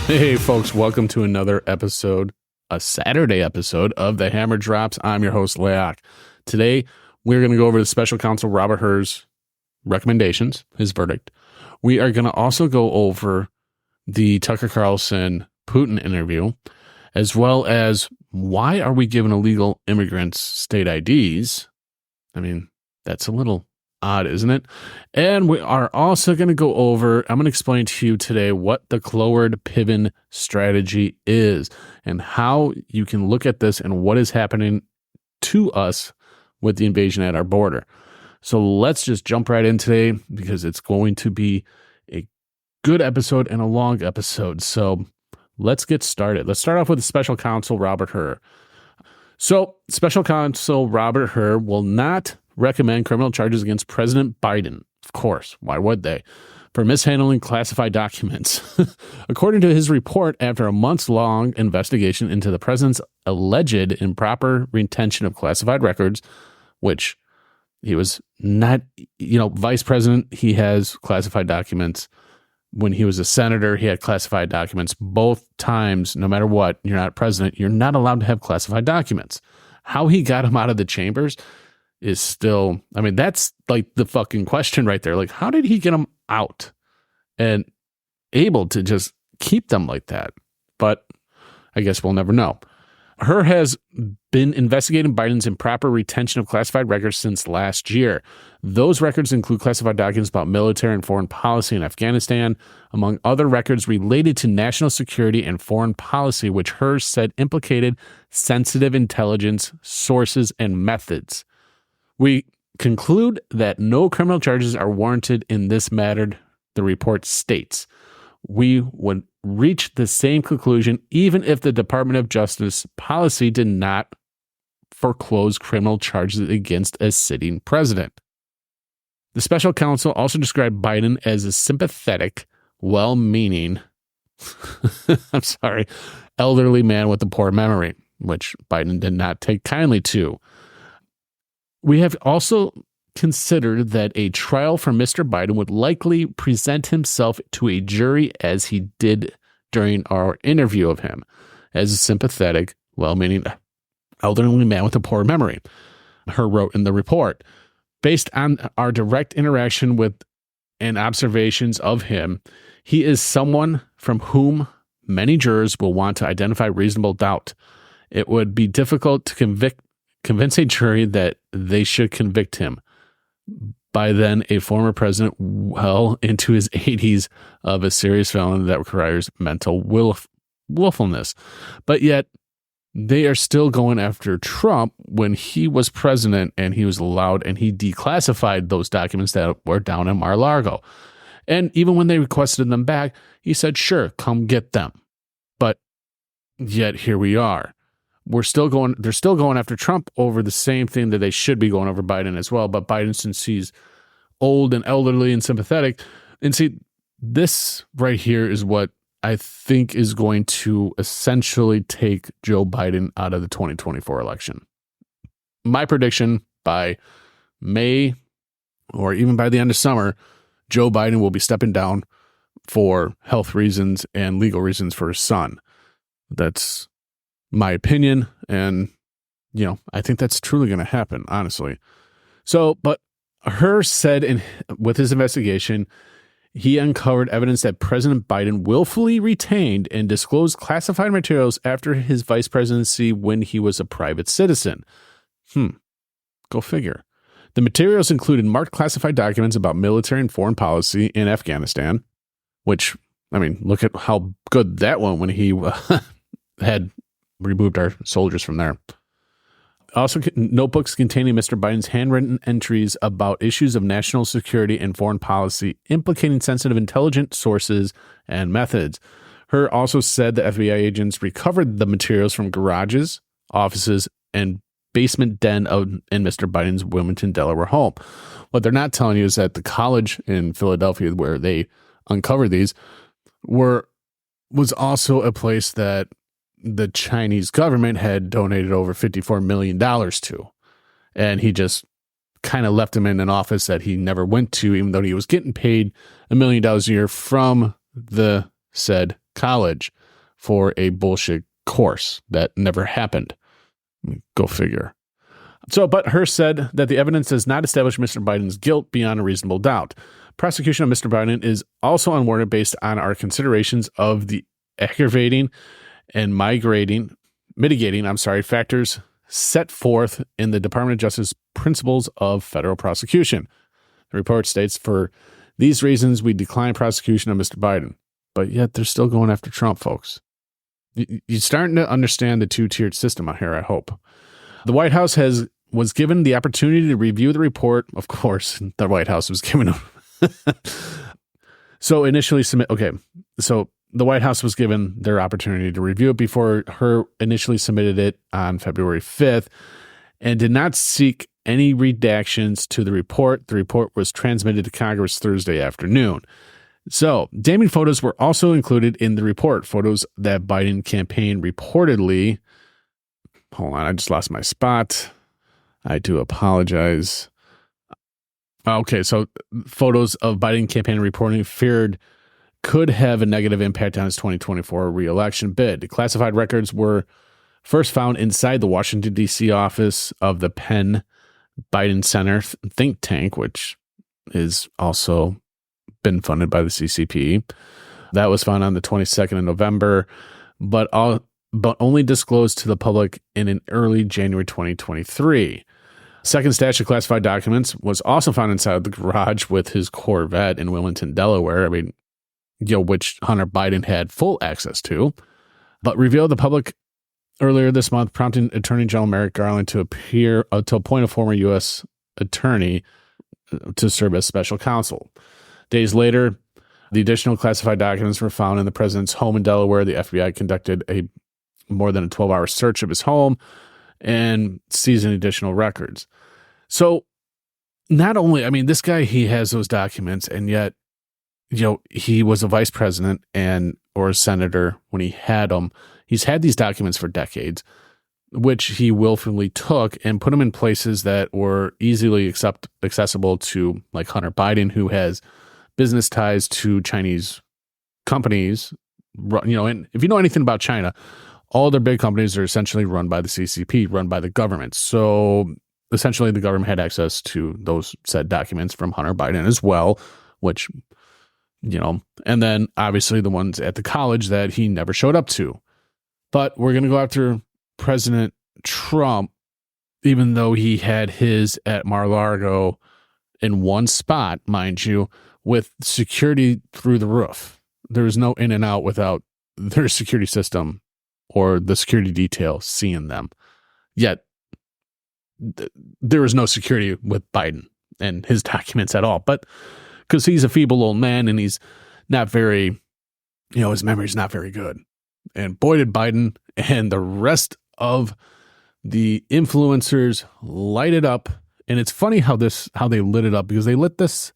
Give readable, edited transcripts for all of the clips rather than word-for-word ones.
Hey, folks, welcome to another episode, a Saturday episode of The Hammer Drops. I'm your host, Leak. Today, we're going to go over the Special Counsel Robert Hur's recommendations, his verdict. We are going to also go over the Tucker Carlson Putin interview, as well as why are we giving illegal immigrants state IDs? I mean, that's a little odd, isn't it? And we are also going to go over, I'm going to explain to you today what the Cloward-Piven strategy is and how you can look at this and what is happening to us with the invasion at our border. So let's just jump right in today because it's going to be a good episode and a long episode. So let's get started. Let's start off with the Special Counsel Robert Hur. So Special Counsel Robert Hur will not recommend criminal charges against President Biden. Of course, why would they? For mishandling classified documents. According to his report, after a months-long investigation into the president's alleged improper retention of classified records, which he was not, vice president, he has classified documents. When he was a senator, he had classified documents. Both times, no matter what, you're not president, you're not allowed to have classified documents. How he got him out of the chambers is still, that's like the fucking question right there. Like, how did he get them out and able to just keep them like that? But I guess we'll never know. Hur has been investigating Biden's improper retention of classified records since last year. Those records include classified documents about military and foreign policy in Afghanistan, among other records related to national security and foreign policy, which Hur said implicated sensitive intelligence sources and methods. We conclude that no criminal charges are warranted in this matter, the report states. We would reach the same conclusion even if the Department of Justice policy did not foreclose criminal charges against a sitting president. The special counsel also described Biden as a sympathetic, well-meaning, elderly man with a poor memory, which Biden did not take kindly to. We have also considered that a trial for Mr. Biden would likely present himself to a jury as he did during our interview of him, as a sympathetic, well-meaning elderly man with a poor memory, Hur wrote in the report. Based on our direct interaction with and observations of him, he is someone from whom many jurors will want to identify reasonable doubt. It would be difficult to convince a jury that they should convict him. By then, a former president well into his 80s of a serious felony that requires mental willfulness. But yet, they are still going after Trump when he was president and he was allowed and he declassified those documents that were down in Mar-a-Lago. And even when they requested them back, he said, sure, come get them. But yet here we are. They're still going after Trump over the same thing that they should be going over Biden as well. But Biden, since he's old and elderly and sympathetic, and see, this right here is what I think is going to essentially take Joe Biden out of the 2024 election. My prediction, by May or even by the end of summer, Joe Biden will be stepping down for health reasons and legal reasons for his son. That's my opinion, and I think that's truly going to happen, honestly. So, but Hur said with his investigation, he uncovered evidence that President Biden willfully retained and disclosed classified materials after his vice presidency when he was a private citizen. Go figure. The materials included marked classified documents about military and foreign policy in Afghanistan, which, look at how good that went when he had removed our soldiers from there. Also, notebooks containing Mr. Biden's handwritten entries about issues of national security and foreign policy implicating sensitive intelligence sources and methods. Hur also said the FBI agents recovered the materials from garages, offices, and basement den in Mr. Biden's Wilmington, Delaware home. What they're not telling you is that the college in Philadelphia where they uncovered these was also a place that the Chinese government had donated over $54 million to. And he just kind of left him in an office that he never went to, even though he was getting paid $1 million a year from the said college for a bullshit course that never happened. Go figure. So, but Hur said that the evidence does not establish Mr. Biden's guilt beyond a reasonable doubt. Prosecution of Mr. Biden is also unwarranted based on our considerations of the aggravating and mitigating factors set forth in the Department of Justice Principles of Federal Prosecution. The report states, for these reasons, we decline prosecution of Mr. Biden. But yet they're still going after Trump, folks. You're starting to understand the two-tiered system out here, I hope. The White House was given the opportunity to review the report. Of course, the White House was given So the White House was given their opportunity to review it before Hur initially submitted it on February 5th and did not seek any redactions to the report. The report was transmitted to Congress Thursday afternoon. So, damning photos were also included in the report. Photos that Biden campaign reportedly... Hold on, I just lost my spot. I do apologize. Okay, so photos of Biden campaign reporting feared could have a negative impact on his 2024 re-election bid. The classified records were first found inside the Washington, D.C. office of the Penn Biden Center think tank, which is also been funded by the CCP. That was found on the 22nd of November, but only disclosed to the public in early January 2023. Second stash of classified documents was also found inside the garage with his Corvette in Wilmington, Delaware. Which Hunter Biden had full access to, but revealed to the public earlier this month, prompting Attorney General Merrick Garland to appoint a former U.S. attorney to serve as special counsel. Days later, the additional classified documents were found in the president's home in Delaware. The FBI conducted more than a 12-hour search of his home and seized additional records. So not only, this guy, he has those documents, and yet, he was a vice president or a senator when he had them. He's had these documents for decades, which he willfully took and put them in places that were easily accessible to, like Hunter Biden, who has business ties to Chinese companies. And if you know anything about China, all their big companies are essentially run by the CCP, run by the government. So essentially the government had access to those said documents from Hunter Biden as well, which, and then obviously the ones at the college that he never showed up to. But we're going to go after President Trump, even though he had his at Mar-a-Lago in one spot, mind you, with security through the roof. There was no in and out without their security system or the security detail seeing them. Yet there was no security with Biden and his documents at all. But because he's a feeble old man and he's not very, his memory's not very good. And boy, did Biden and the rest of the influencers light it up. And it's funny how they lit it up, because they lit this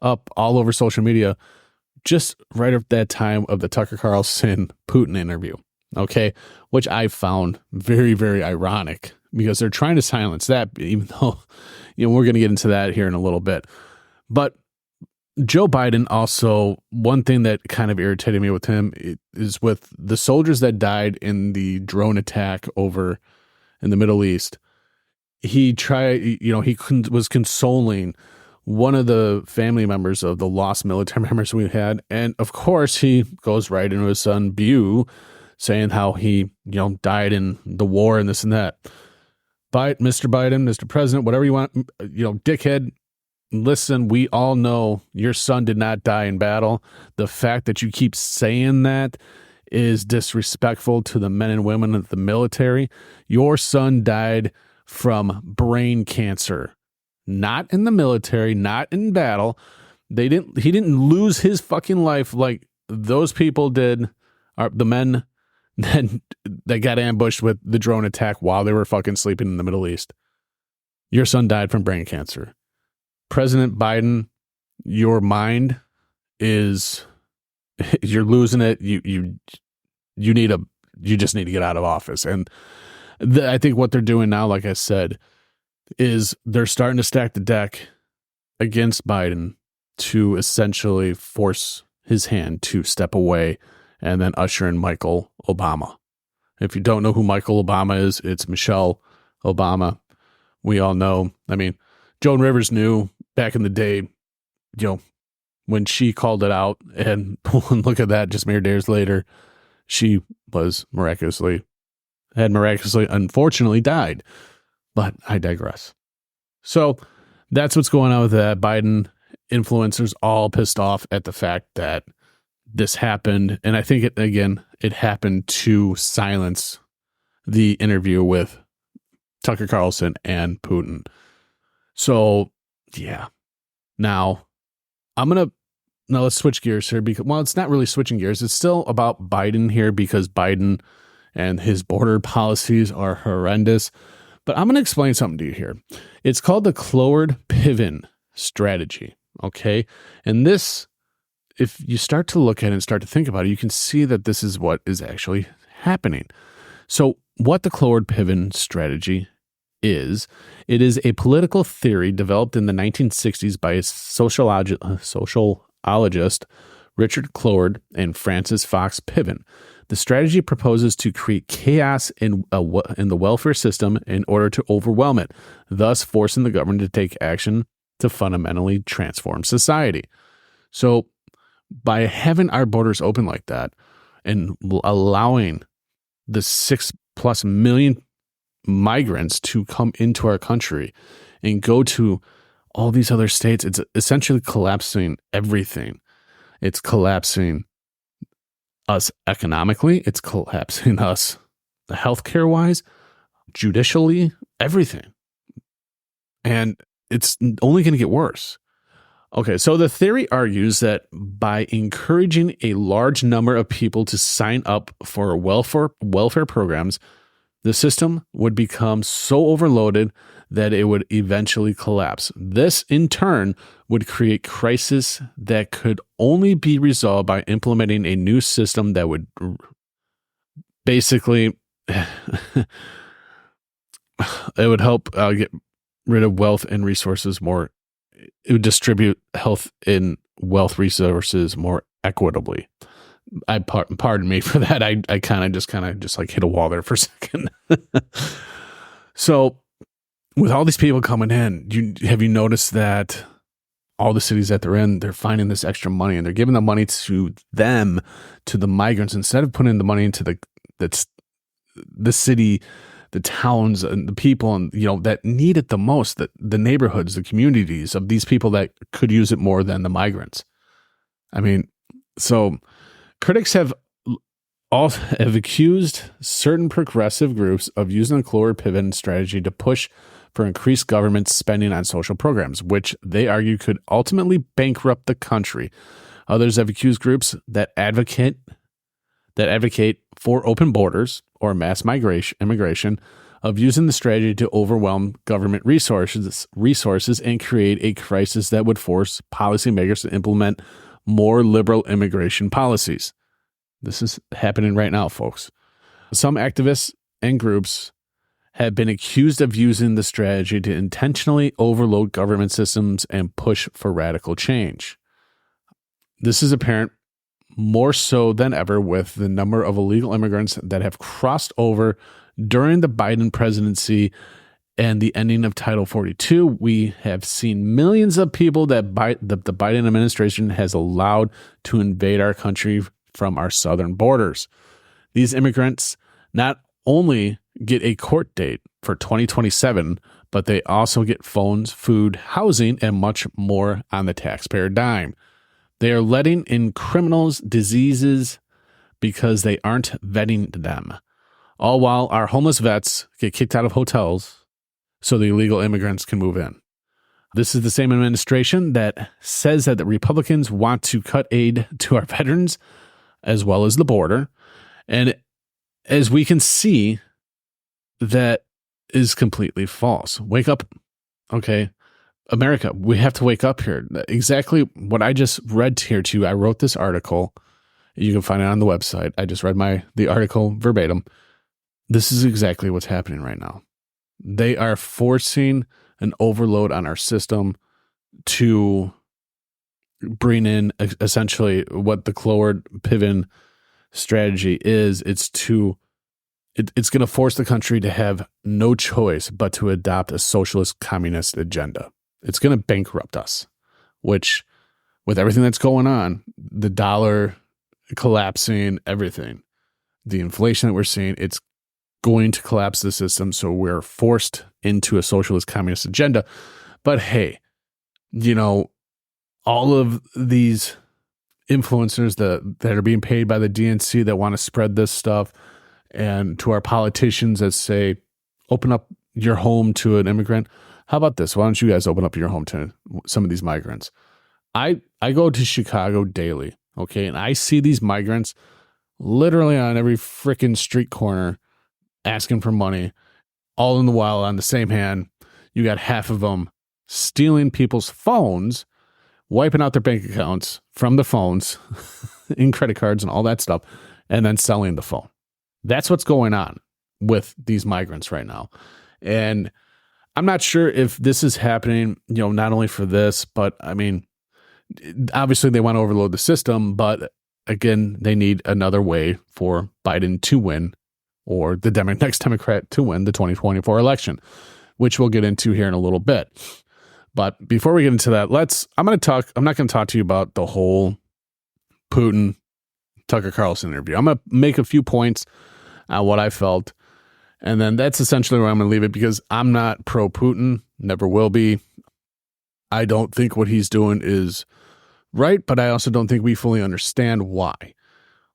up all over social media just right at that time of the Tucker Carlson Putin interview. Okay, which I found very, very ironic, because they're trying to silence that, even though, we're going to get into that here in a little bit. But Joe Biden also, one thing that kind of irritated me with him is with the soldiers that died in the drone attack over in the Middle East. He was consoling one of the family members of the lost military members we had. And of course, he goes right into his son, Bew, saying how he, died in the war and this and that. But Mr. Biden, Mr. President, whatever you want, dickhead, listen, we all know your son did not die in battle. The fact that you keep saying that is disrespectful to the men and women of the military. Your son died from brain cancer, not in the military, not in battle. He didn't lose his fucking life like those people did, the men that got ambushed with the drone attack while they were fucking sleeping in the Middle East. Your son died from brain cancer. President Biden, your mind is, you're losing it. You just need to get out of office. And I think what they're doing now, like I said, is they're starting to stack the deck against Biden to essentially force his hand to step away and then usher in Michael Obama. If you don't know who Michael Obama is, it's Michelle Obama. We all know. I mean, Joan Rivers knew back in the day, when she called it out, and look at that, just mere days later, she was miraculously, unfortunately died. But I digress. So that's what's going on with that. Biden influencers all pissed off at the fact that this happened. And I think it happened to silence the interview with Tucker Carlson and Putin. So yeah. Now let's switch gears here because, well, it's not really switching gears. It's still about Biden here because Biden and his border policies are horrendous. But I'm going to explain something to you here. It's called the Cloward-Piven strategy. Okay. And this, if you start to look at it and start to think about it, you can see that this is what is actually happening. So what the Cloward-Piven strategy is, it is a political theory developed in the 1960s by a sociologist Richard Cloward and Francis Fox Piven. The strategy proposes to create chaos in the welfare system in order to overwhelm it, thus forcing the government to take action to fundamentally transform society. So by having our borders open like that and allowing the 6+ million migrants to come into our country and go to all these other states, it's essentially collapsing everything. It's collapsing us economically. It's collapsing us healthcare wise, judicially, everything. And it's only going to get worse. Okay, so the theory argues that by encouraging a large number of people to sign up for welfare programs, the system would become so overloaded that it would eventually collapse. This, in turn, would create crisis that could only be resolved by implementing a new system that would basically it would help get rid of wealth and resources more. It would distribute health and wealth resources more equitably. Pardon me for that. I kind of just like hit a wall there for a second. So with all these people coming in, have you noticed that all the cities that they're in, they're finding this extra money and they're giving the money to the migrants, instead of putting the money into the city, the towns and the people and that need it the most, the neighborhoods, the communities of these people that could use it more than the migrants. I mean, so critics have accused certain progressive groups of using the Cloward-Piven strategy to push for increased government spending on social programs, which they argue could ultimately bankrupt the country. Others have accused groups that advocate for open borders or mass immigration of using the strategy to overwhelm government resources and create a crisis that would force policymakers to implement more liberal immigration policies. This is happening right now, folks. Some activists and groups have been accused of using the strategy to intentionally overload government systems and push for radical change. This is apparent more so than ever with the number of illegal immigrants that have crossed over during the Biden presidency and the ending of Title 42. We have seen millions of people that the Biden administration has allowed to invade our country from our southern borders. These immigrants not only get a court date for 2027, but they also get phones, food, housing, and much more on the taxpayer dime. They are letting in criminals, diseases, because they aren't vetting them. All while our homeless vets get kicked out of hotels so the illegal immigrants can move in. This is the same administration that says that the Republicans want to cut aid to our veterans as well as the border. And as we can see, that is completely false. Wake up. Okay. America, we have to wake up here. Exactly what I just read here to you. I wrote this article. You can find it on the website. I just read the article verbatim. This is exactly what's happening right now. They are forcing an overload on our system to bring in essentially what the Cloward-Piven strategy is it's going to force the country to have no choice but to adopt a socialist communist agenda. It's going to bankrupt us, which with everything that's going on, the dollar collapsing, everything, the inflation that we're seeing, it's going to collapse the system. So we're forced into a socialist communist agenda. But hey, all of these influencers that are being paid by the DNC that want to spread this stuff, and to our politicians that say, open up your home to an immigrant. How about this? Why don't you guys open up your home to some of these migrants? I go to Chicago daily, okay, and I see these migrants literally on every freaking street corner asking for money, all in the while on the same hand, you got half of them stealing people's phones, wiping out their bank accounts from the phones in credit cards and all that stuff, and then selling the phone. That's what's going on with these migrants right now. And I'm not sure if this is happening, not only for this, but I mean, obviously they want to overload the system, but again, they need another way for Biden to win, or the next Democrat to win the 2024 election, which we'll get into here in a little bit. But before we get into that, I'm not going to talk to you about the whole Putin Tucker Carlson interview. I'm going to make a few points on what I felt, and then that's essentially where I'm going to leave it, because I'm not pro Putin, never will be. I don't think what he's doing is right, but I also don't think we fully understand why.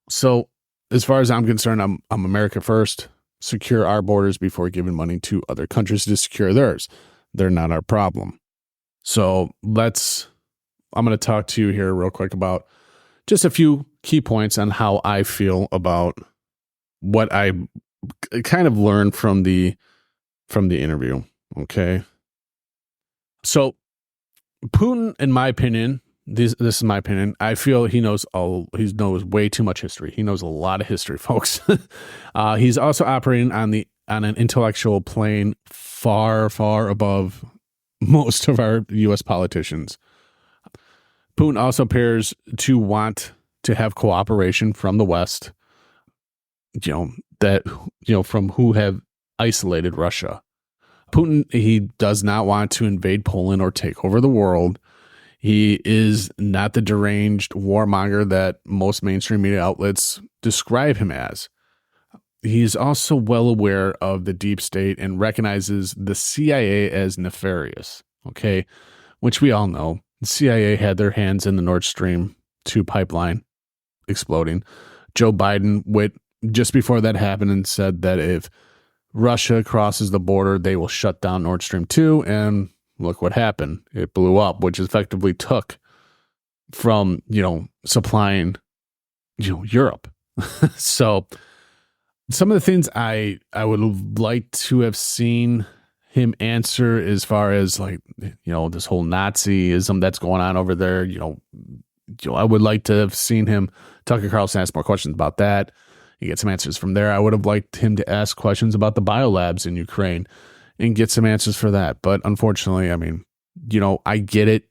So as far as I'm concerned, I'm America first. Secure our borders before giving money to other countries to secure theirs. They're not our problem. So I'm going to talk to you here real quick about just a few key points on how I feel about what I kind of learned from the interview. Okay. So Putin, in my opinion, this is my opinion, I feel he knows way too much history. He knows a lot of history, folks. He's also operating on an intellectual plane far, far above most of our U.S. politicians. Putin also appears to want to have cooperation from the West, from who have isolated Russia. Putin, he does not want to invade Poland or take over the world. He is not the deranged warmonger that most mainstream media outlets describe him as. He's also well aware of the deep state and recognizes the CIA as nefarious, okay? Which we all know. The CIA had their hands in the Nord Stream 2 pipeline exploding. Joe Biden went just before that happened and said that if Russia crosses the border, they will shut down Nord Stream 2, and look what happened. It blew up, which effectively took from, supplying, Europe. So some of the things I would like to have seen him answer, as far as this whole Nazism that's going on over there, I would like to have seen him, Tucker Carlson, ask more questions about that. You get some answers from there. I would have liked him to ask questions about the biolabs in Ukraine and get some answers for that. But unfortunately, I mean, I get it.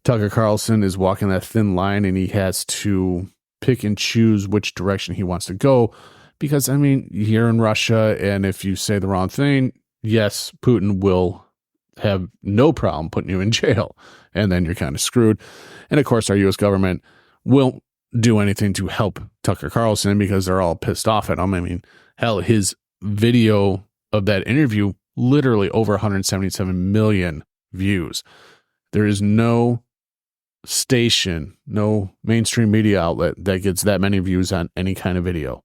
Tucker Carlson is walking that thin line, and he has to pick and choose which direction he wants to go. Because, I mean, you're in Russia, and if you say the wrong thing, yes, Putin will have no problem putting you in jail, and then you're kind of screwed. And of course, our U.S. government won't do anything to help Tucker Carlson because they're all pissed off at him. I mean, hell, his video of that interview, literally over 177 million views. There is no station, no mainstream media outlet that gets that many views on any kind of video,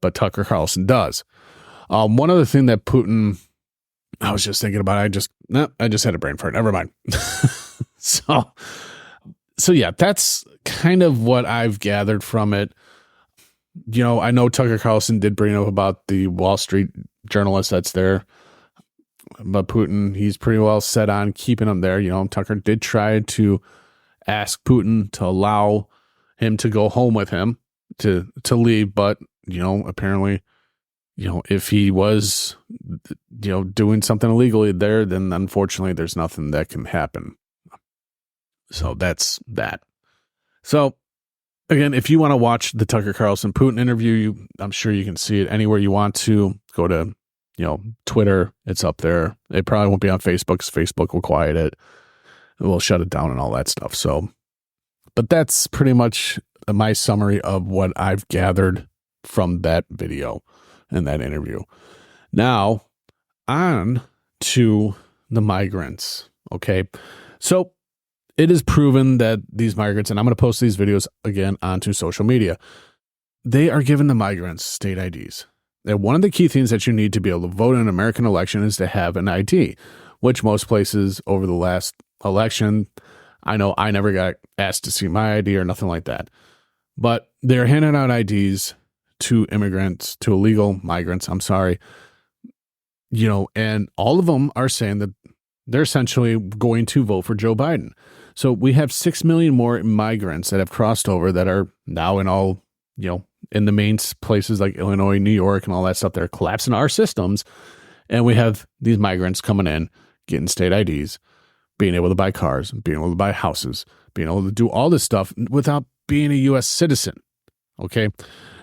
but Tucker Carlson does. One other thing that Putin, I was just thinking about, I just had a brain fart. Never mind. So yeah, that's kind of what I've gathered from it. I know Tucker Carlson did bring up about the Wall Street journalist that's there, but Putin, he's pretty well set on keeping him there. Tucker did try to ask Putin to allow him to go home with him to leave, but apparently, if he was, doing something illegally there, then unfortunately there's nothing that can happen. So that's that. So Again, if you want to watch the Tucker Carlson Putin interview, I'm sure you can see it anywhere you want to. Go to, Twitter. It's up there. It probably won't be on Facebook because Facebook will quiet it. It will shut it down and all that stuff. So, but that's pretty much my summary of what I've gathered from that video and that interview. Now, on to the migrants. Okay. So, it is proven that these migrants, and I'm going to post these videos again onto social media, they are giving the migrants state IDs. And one of the key things that you need to be able to vote in an American election is to have an ID, which most places over the last election, I know I never got asked to see my ID or nothing like that. But they're handing out IDs to immigrants, to illegal migrants, and all of them are saying that they're essentially going to vote for Joe Biden. So we have 6 million more migrants that have crossed over that are now in all, in the main places like Illinois, New York, and all that stuff that are collapsing our systems. And we have these migrants coming in, getting state IDs, being able to buy cars, being able to buy houses, being able to do all this stuff without being a U.S. citizen. Okay.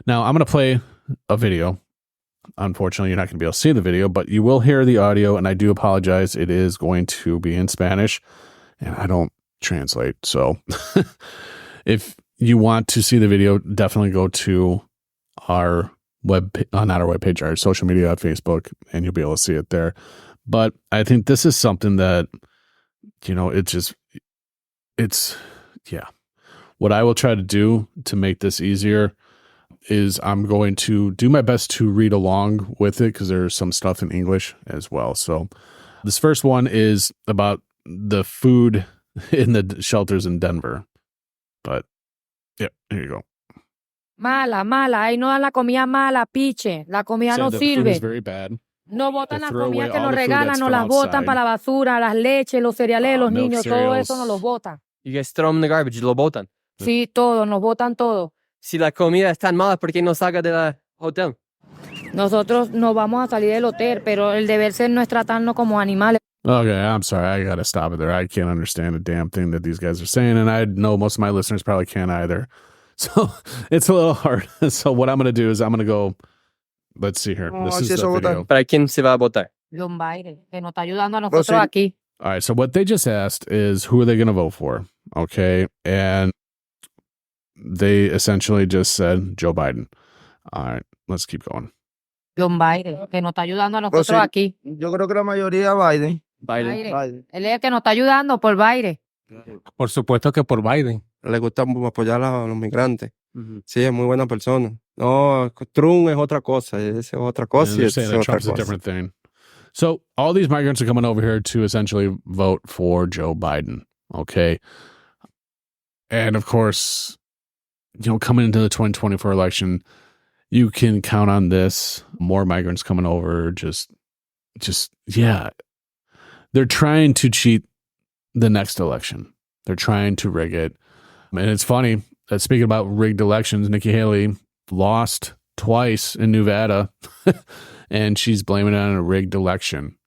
Now I'm going to play a video. Unfortunately, you're not going to be able to see the video, but you will hear the audio. And I do apologize. It is going to be in Spanish and I don't translate. So if you want to see the video, definitely go to our not our webpage, our social media at Facebook, and you'll be able to see it there. But I think this is something that, what I will try to do to make this easier is I'm going to do my best to read along with it because there's some stuff in English as well. So this first one is about the food in the shelters in Denver. But yeah, here you go. Mala, ahí no dan la comida mala, piche. La comida no The food sirve. is very bad. No botan They las throw away comidas que all nos the food regalan, that's nos from las botan outside. para la basura, las leches, los cereales, los Milk niños, todo cereals. eso nos los botan. You guys throw them in the garbage, lo botan. Sí, todo, nos botan todo. Si la comida es tan mala, ¿por qué no salga del hotel? Nosotros nos vamos a salir del hotel, pero el deber ser no es tratarnos como animales. Okay, I'm sorry. I got to stop it there. I can't understand a damn thing that these guys are saying, and I know most of my listeners probably can't either. So it's a little hard. So what I'm going to do is I'm going to go, let's see here. This is the video. ¿Para quién se va a votar? John Biden, que nos está ayudando a nosotros aquí. All right, so what they just asked is who are they going to vote for? Okay, and they essentially just said Joe Biden. All right, let's keep going. John Biden, que nos está ayudando a nosotros aquí. Yo creo que la mayoría Biden. Biden. Él es el que nos está ayudando por Biden. Por supuesto que por Biden. Le gusta apoyar a los migrantes. Sí, es muy buena persona. No, Trump es otra cosa. Es otra cosa And y they're es saying that otra Trump's a cosa. different thing. So all these migrants are coming over here to essentially vote for Joe Biden. Okay. And of course, coming into the 2024 election, you can count on this. More migrants coming over. Yeah. They're trying to cheat the next election. They're trying to rig it. And it's funny that speaking about rigged elections, Nikki Haley lost twice in Nevada and she's blaming it on a rigged election.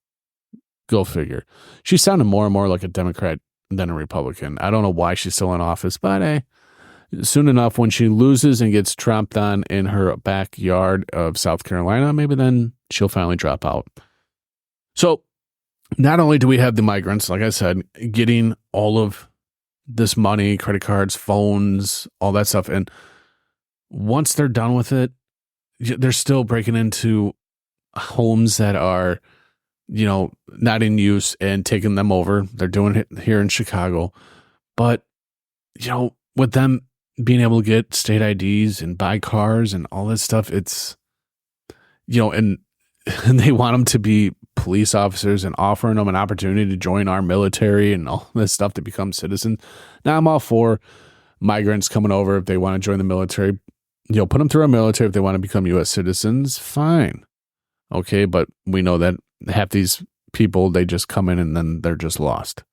Go figure. She sounded more and more like a Democrat than a Republican. I don't know why she's still in office, but soon enough, when she loses and gets tromped on in her backyard of South Carolina, maybe then she'll finally drop out. So not only do we have the migrants, like I said, getting all of this money, credit cards, phones, all that stuff. And once they're done with it, they're still breaking into homes that are, not in use and taking them over. They're doing it here in Chicago. But, with them being able to get state IDs and buy cars and all this stuff, it's, and they want them to be police officers and offering them an opportunity to join our military and all this stuff to become citizens. Now I'm all for migrants coming over if they want to join the military. Put them through our military if they want to become U.S. citizens. Fine. Okay, but we know that half these people, they just come in and then they're just lost.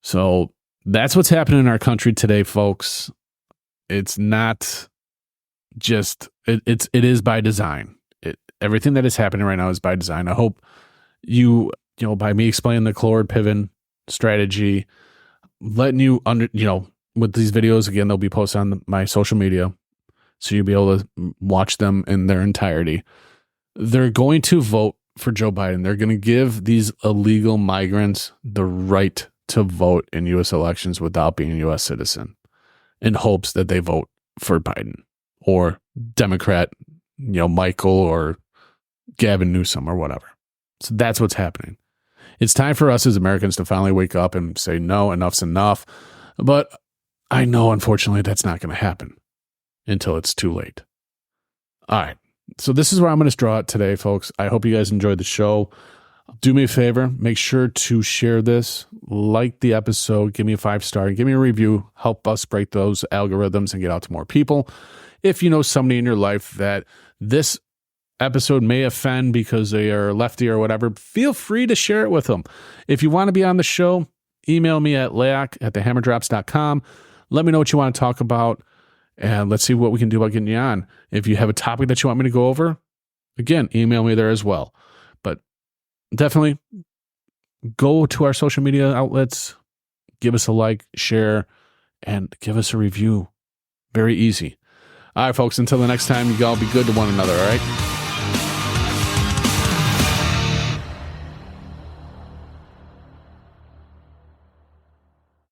So that's what's happening in our country today, folks. It's not just, it is by design. Everything that is happening right now is by design. I hope by me explaining the Cloward-Piven strategy, letting you with these videos, again, they'll be posted on my social media, so you'll be able to watch them in their entirety. They're going to vote for Joe Biden. They're going to give these illegal migrants the right to vote in U.S. elections without being a U.S. citizen, in hopes that they vote for Biden or Democrat, Michael or Gavin Newsom or whatever. So that's what's happening. It's time for us as Americans to finally wake up and say, no, enough's enough. But I know, unfortunately, that's not going to happen until it's too late. All right. So this is where I'm going to draw it today, folks. I hope you guys enjoyed the show. Do me a favor. Make sure to share this, like the episode, give me a 5-star, give me a review, help us break those algorithms and get out to more people. If you know somebody in your life that this episode may offend because they are lefty or whatever, feel free to share it with them. If you want to be on the show, email me at layak@thehammerdrops.com. Let me know what you want to talk about, and let's see what we can do about getting you on. If you have a topic that you want me to go over, again, email me there as well. But definitely go to our social media outlets, give us a like, share, and give us a review. Very easy. All right, folks, until the next time, you all be good to one another, all right?